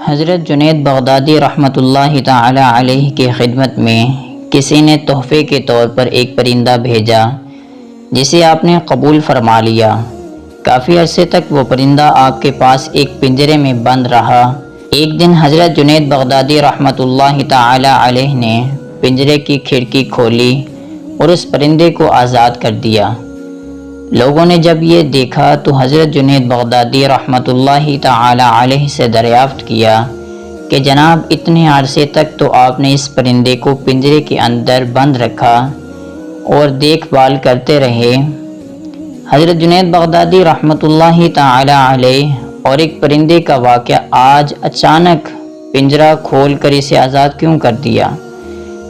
حضرت جنید بغدادی رحمۃ اللہ تعالی علیہ کی خدمت میں کسی نے تحفے کے طور پر ایک پرندہ بھیجا جسے آپ نے قبول فرما لیا۔ کافی عرصے تک وہ پرندہ آپ کے پاس ایک پنجرے میں بند رہا۔ ایک دن حضرت جنید بغدادی رحمۃ اللہ تعالی علیہ نے پنجرے کی کھڑکی کھولی اور اس پرندے کو آزاد کر دیا۔ لوگوں نے جب یہ دیکھا تو حضرت جنید بغدادی رحمۃ اللہ تعالی علیہ سے دریافت کیا کہ جناب اتنے عرصے تک تو آپ نے اس پرندے کو پنجرے کے اندر بند رکھا اور دیکھ بھال کرتے رہے۔ حضرت جنید بغدادی رحمۃ اللہ تعالی علیہ اور ایک پرندے کا واقعہ آج اچانک پنجرہ کھول کر اسے آزاد کیوں کر دیا؟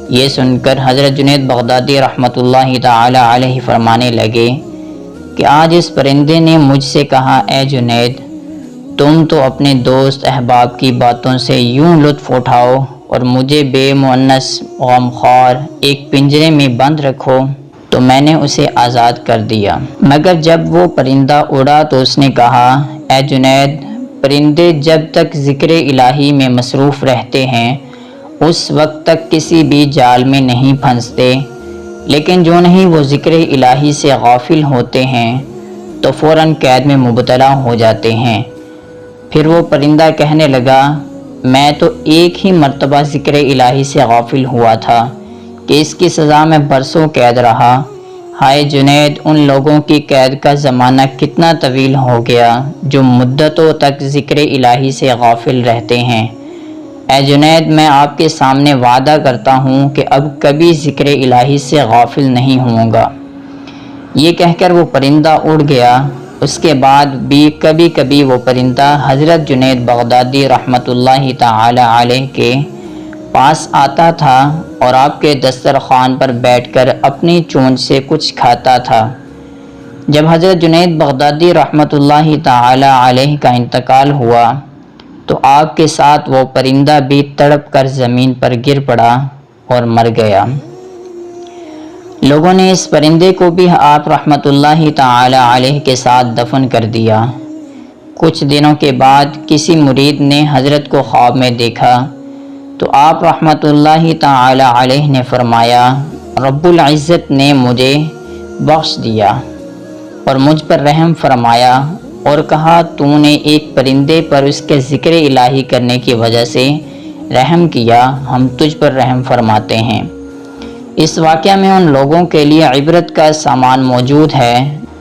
یہ سن کر حضرت جنید بغدادی رحمۃ اللہ تعالی علیہ فرمانے لگے کہ آج اس پرندے نے مجھ سے کہا، اے جنید، تم تو اپنے دوست احباب کی باتوں سے یوں لطف اٹھاؤ اور مجھے بے مؤنث غمخوار ایک پنجرے میں بند رکھو، تو میں نے اسے آزاد کر دیا۔ مگر جب وہ پرندہ اڑا تو اس نے کہا، اے جنید، پرندے جب تک ذکر الہی میں مصروف رہتے ہیں اس وقت تک کسی بھی جال میں نہیں پھنستے، لیکن جو نہیں وہ ذکر الہی سے غافل ہوتے ہیں تو فوراً قید میں مبتلا ہو جاتے ہیں۔ پھر وہ پرندہ کہنے لگا، میں تو ایک ہی مرتبہ ذکر الہی سے غافل ہوا تھا کہ اس کی سزا میں برسوں قید رہا۔ ہائے جنید، ان لوگوں کی قید کا زمانہ کتنا طویل ہو گیا جو مدتوں تک ذکر الہی سے غافل رہتے ہیں۔ اے جنید، میں آپ کے سامنے وعدہ کرتا ہوں کہ اب کبھی ذکر الہی سے غافل نہیں ہوں گا۔ یہ کہہ کر وہ پرندہ اڑ گیا۔ اس کے بعد بھی کبھی کبھی وہ پرندہ حضرت جنید بغدادی رحمۃ اللہ تعالی علیہ کے پاس آتا تھا اور آپ کے دسترخوان پر بیٹھ کر اپنی چونچ سے کچھ کھاتا تھا۔ جب حضرت جنید بغدادی رحمۃ اللہ تعالی علیہ کا انتقال ہوا تو آپ کے ساتھ وہ پرندہ بھی تڑپ کر زمین پر گر پڑا اور مر گیا۔ لوگوں نے اس پرندے کو بھی آپ رحمۃ اللہ تعالی علیہ کے ساتھ دفن کر دیا۔ کچھ دنوں کے بعد کسی مرید نے حضرت کو خواب میں دیکھا تو آپ رحمۃ اللہ تعالی علیہ نے فرمایا، رب العزت نے مجھے بخش دیا اور مجھ پر رحم فرمایا اور کہا، تو نے ایک پرندے پر اس کے ذکر الہی کرنے کی وجہ سے رحم کیا، ہم تجھ پر رحم فرماتے ہیں۔ اس واقعہ میں ان لوگوں کے لیے عبرت کا سامان موجود ہے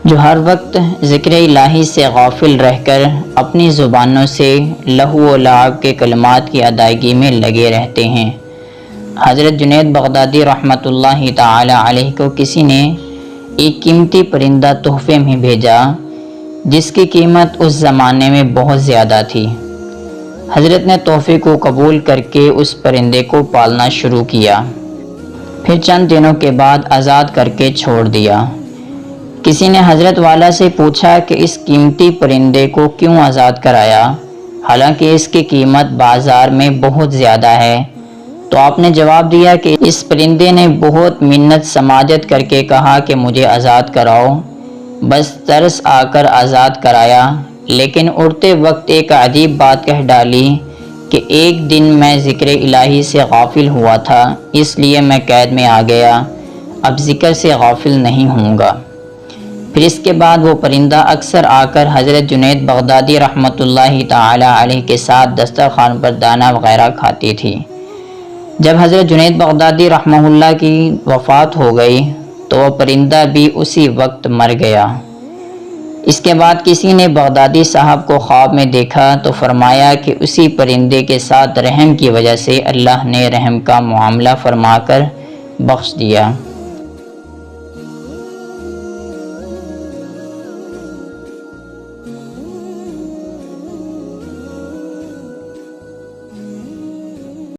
جو ہر وقت ذکر الہی سے غافل رہ کر اپنی زبانوں سے لہو و لعب کے کلمات کی ادائیگی میں لگے رہتے ہیں۔ حضرت جنید بغدادی رحمۃ اللہ تعالی علیہ کو کسی نے ایک قیمتی پرندہ تحفے میں بھیجا جس کی قیمت اس زمانے میں بہت زیادہ تھی۔ حضرت نے تحفے کو قبول کر کے اس پرندے کو پالنا شروع کیا، پھر چند دنوں کے بعد آزاد کر کے چھوڑ دیا۔ کسی نے حضرت والا سے پوچھا کہ اس قیمتی پرندے کو کیوں آزاد کرایا، حالانکہ اس کی قیمت بازار میں بہت زیادہ ہے؟ تو آپ نے جواب دیا کہ اس پرندے نے بہت منت سماجت کر کے کہا کہ مجھے آزاد کراؤ، بس ترس آ کر آزاد کرایا، لیکن اڑتے وقت ایک عجیب بات کہہ ڈالی کہ ایک دن میں ذکر الہی سے غافل ہوا تھا، اس لیے میں قید میں آ گیا، اب ذکر سے غافل نہیں ہوں گا۔ پھر اس کے بعد وہ پرندہ اکثر آ کر حضرت جنید بغدادی رحمۃ اللہ تعالی علیہ کے ساتھ دسترخوان پر دانہ وغیرہ کھاتی تھی۔ جب حضرت جنید بغدادی رحمہ اللہ کی وفات ہو گئی تو وہ پرندہ بھی اسی وقت مر گیا۔ اس کے بعد کسی نے بغدادی صاحب کو خواب میں دیکھا تو فرمایا کہ اسی پرندے کے ساتھ رحم کی وجہ سے اللہ نے رحم کا معاملہ فرما کر بخش دیا۔